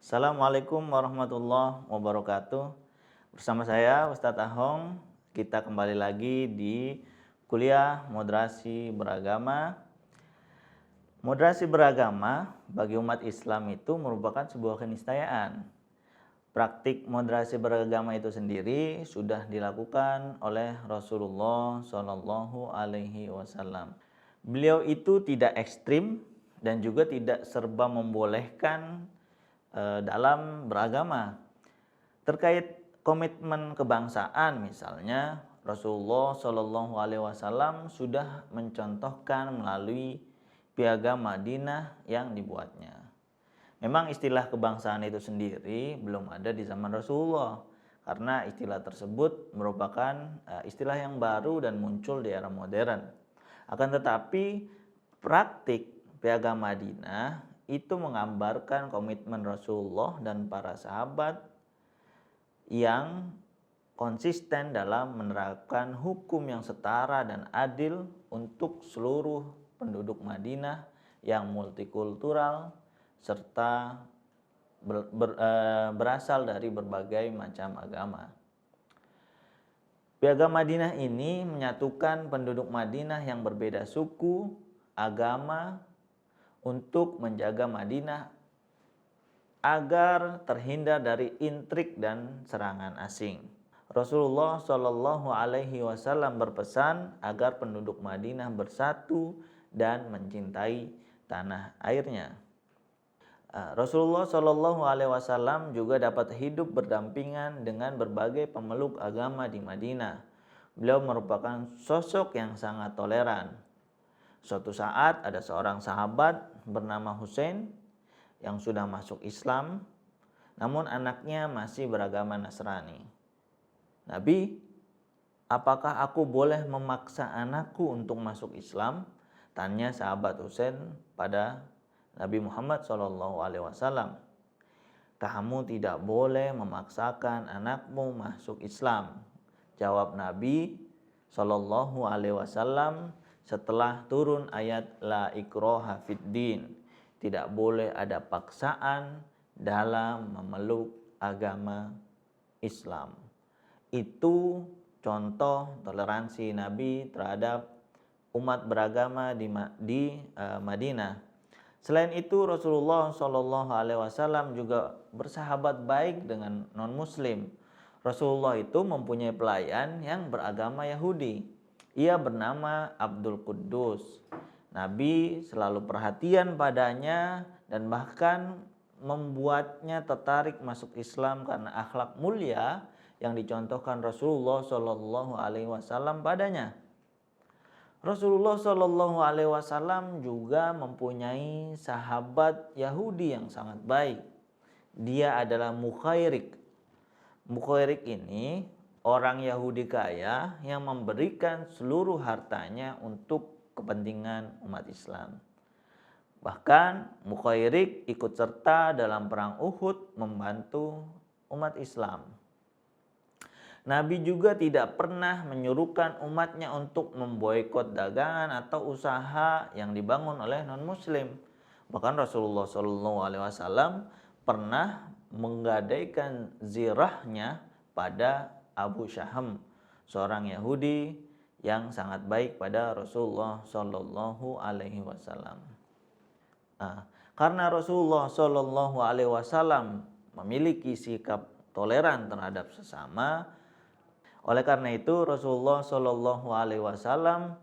Assalamualaikum warahmatullahi wabarakatuh. Bersama saya Ustadz Ahong, kita kembali lagi di kuliah moderasi beragama. Moderasi beragama bagi umat Islam itu merupakan sebuah keniscayaan. Praktik moderasi beragama itu sendiri sudah dilakukan oleh Rasulullah Shallallahu Alaihi Wasallam. Beliau itu tidak ekstrim dan juga tidak serba membolehkan dalam beragama. Terkait komitmen kebangsaan misalnya, Rasulullah Shallallahu Alaihi Wasallam sudah mencontohkan melalui Piagam Madinah yang dibuatnya. Memang istilah kebangsaan itu sendiri belum ada di zaman Rasulullah, karena istilah tersebut merupakan istilah yang baru dan muncul di era modern. Akan tetapi praktik Piagam Madinah itu menggambarkan komitmen Rasulullah dan para sahabat yang konsisten dalam menerapkan hukum yang setara dan adil untuk seluruh penduduk Madinah yang multikultural serta berasal dari berbagai macam agama. Piagam Madinah ini menyatukan penduduk Madinah yang berbeda suku, agama, untuk menjaga Madinah agar terhindar dari intrik dan serangan asing. Rasulullah Shallallahu Alaihi Wasallam berpesan agar penduduk Madinah bersatu dan mencintai tanah airnya. Rasulullah Shallallahu Alaihi Wasallam juga dapat hidup berdampingan dengan berbagai pemeluk agama di Madinah. Beliau merupakan sosok yang sangat toleran. Suatu saat ada seorang sahabat bernama Husain yang sudah masuk Islam, namun anaknya masih beragama Nasrani. Nabi, apakah aku boleh memaksa anakku untuk masuk Islam? Tanya sahabat Husain pada Nabi Muhammad SAW. Kamu tidak boleh memaksakan anakmu masuk Islam, jawab Nabi SAW setelah turun ayat La ikraha fiddin. Tidak boleh ada paksaan dalam memeluk agama Islam. Itu contoh toleransi Nabi terhadap umat beragama di Madinah. Selain itu Rasulullah SAW juga bersahabat baik dengan non-muslim. Rasulullah itu mempunyai pelayan yang beragama Yahudi. Ia bernama Abdul Quddus. Nabi selalu perhatian padanya dan bahkan membuatnya tertarik masuk Islam karena akhlak mulia yang dicontohkan Rasulullah Shallallahu Alaihi Wasallam padanya. Rasulullah Shallallahu Alaihi Wasallam juga mempunyai sahabat Yahudi yang sangat baik. Dia adalah Mukhairik. Mukhairik ini orang Yahudi kaya yang memberikan seluruh hartanya untuk kepentingan umat Islam. Bahkan Mukhairik ikut serta dalam perang Uhud membantu umat Islam. Nabi juga tidak pernah menyuruhkan umatnya untuk memboikot dagangan atau usaha yang dibangun oleh non-muslim. Bahkan Rasulullah SAW pernah menggadaikan zirahnya pada Abu Syaham, seorang Yahudi yang sangat baik pada Rasulullah Shallallahu Alaihi Wasallam. Karena Rasulullah Shallallahu Alaihi Wasallam memiliki sikap toleran terhadap sesama, oleh karena itu Rasulullah Shallallahu Alaihi Wasallam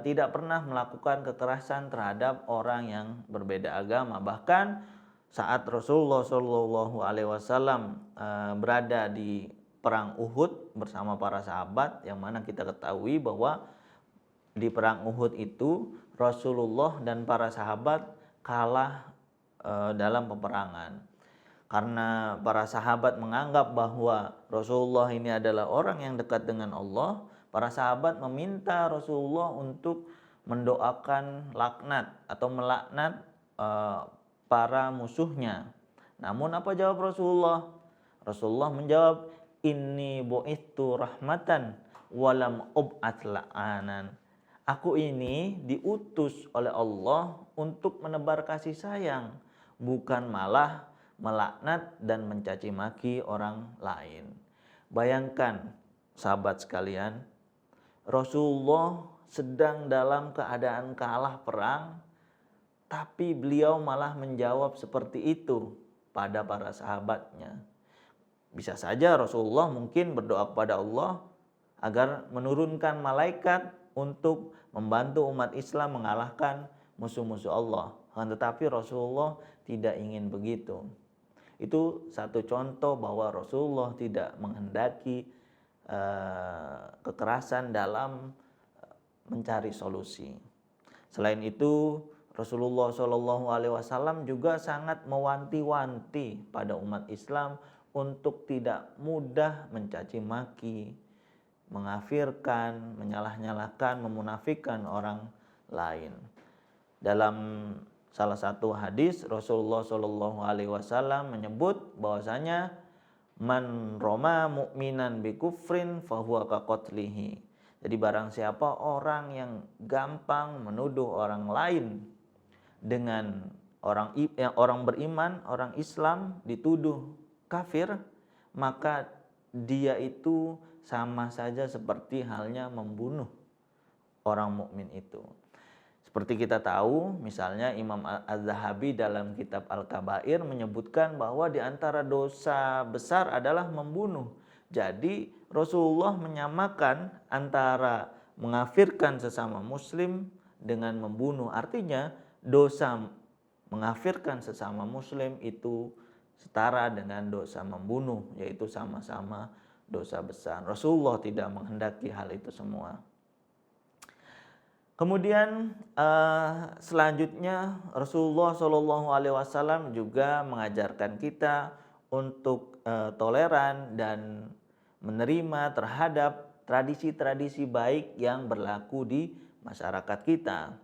tidak pernah melakukan kekerasan terhadap orang yang berbeda agama. Bahkan saat Rasulullah Shallallahu Alaihi Wasallam berada di perang Uhud bersama para sahabat, yang mana kita ketahui bahwa di perang Uhud itu Rasulullah dan para sahabat kalah dalam peperangan. Karena para sahabat menganggap bahwa Rasulullah ini adalah orang yang dekat dengan Allah, para sahabat meminta Rasulullah untuk mendoakan laknat atau melaknat para musuhnya. Namun apa jawab Rasulullah? Rasulullah menjawab, inni bu'ithu rahmatan walam ub'at la'anan. Aku ini diutus oleh Allah untuk menebar kasih sayang, bukan malah melaknat dan mencaci maki orang lain. Bayangkan sahabat sekalian, Rasulullah sedang dalam keadaan kalah perang, tapi beliau malah menjawab seperti itu pada para sahabatnya. Bisa saja Rasulullah mungkin berdoa kepada Allah agar menurunkan malaikat untuk membantu umat Islam mengalahkan musuh-musuh Allah. Tetapi Rasulullah tidak ingin begitu. Itu satu contoh bahwa Rasulullah tidak menghendaki kekerasan dalam mencari solusi. Selain itu, Rasulullah SAW juga sangat mewanti-wanti pada umat Islam untuk tidak mudah mencaci maki, mengafirkan, menyalah-nyalahkan, memunafikkan orang lain. Dalam salah satu hadis Rasulullah SAW menyebut bahwasanya man roma mu'minan bi kufrin fahuwa kaqatlihi. Jadi barang siapa orang yang gampang menuduh orang lain dengan orang beriman, orang Islam dituduh kafir, maka dia itu sama saja seperti halnya membunuh orang mukmin itu. Seperti kita tahu, misalnya Imam Az-Zahabi dalam kitab Al-Kabair menyebutkan bahwa di antara dosa besar adalah membunuh. Jadi Rasulullah menyamakan antara mengafirkan sesama muslim dengan membunuh. Artinya dosa mengafirkan sesama muslim itu setara dengan dosa membunuh, yaitu sama-sama dosa besar. Rasulullah tidak menghendaki hal itu semua. Kemudian selanjutnya Rasulullah SAW juga mengajarkan kita untuk toleran dan menerima terhadap tradisi-tradisi baik yang berlaku di masyarakat kita.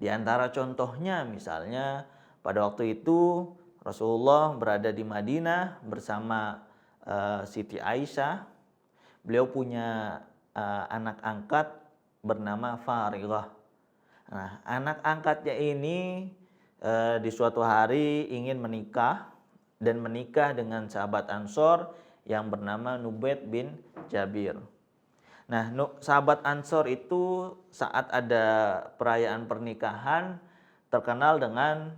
Di antara contohnya misalnya pada waktu itu Rasulullah berada di Madinah bersama Siti Aisyah. Beliau punya anak angkat bernama Farilah. Nah, anak angkatnya ini di suatu hari ingin menikah dan menikah dengan sahabat Ansor yang bernama Nubaid bin Jabir. Nah, sahabat Ansor itu saat ada perayaan pernikahan terkenal dengan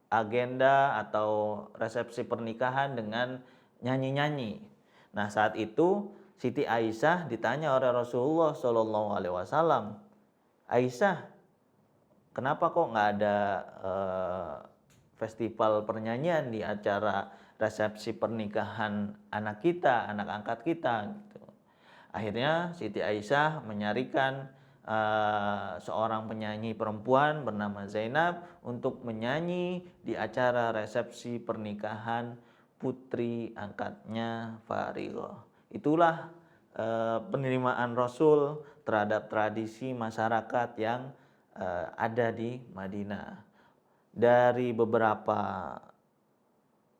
agenda atau resepsi pernikahan dengan nyanyi-nyanyi. Nah, saat itu Siti Aisyah ditanya oleh Rasulullah SAW, Aisyah, kenapa kok nggak ada festival pernyanyian di acara resepsi pernikahan anak kita, anak angkat kita? Gitu. Akhirnya Siti Aisyah menyarikan seorang penyanyi perempuan bernama Zainab untuk menyanyi di acara resepsi pernikahan putri angkatnya Farilah. Itulah penerimaan Rasul terhadap tradisi masyarakat yang ada di Madinah. Dari beberapa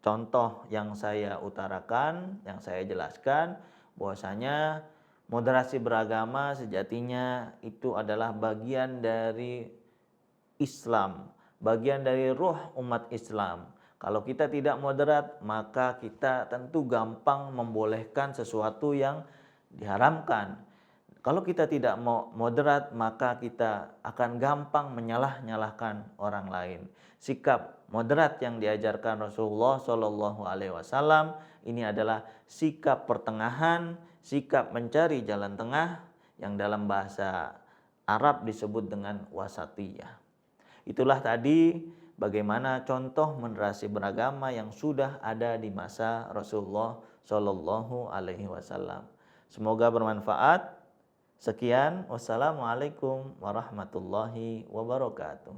contoh yang saya utarakan, yang saya jelaskan, bahwasanya moderasi beragama sejatinya itu adalah bagian dari Islam, bagian dari ruh umat Islam. Kalau kita tidak moderat, maka kita tentu gampang membolehkan sesuatu yang diharamkan. Kalau kita tidak mau moderat, maka kita akan gampang menyalah-nyalahkan orang lain. Sikap moderat yang diajarkan Rasulullah SAW ini adalah sikap pertengahan, sikap mencari jalan tengah yang dalam bahasa Arab disebut dengan wasatiyah. Itulah tadi bagaimana contoh moderasi beragama yang sudah ada di masa Rasulullah SAW. Semoga bermanfaat. Sekian, wassalamualaikum warahmatullahi wabarakatuh.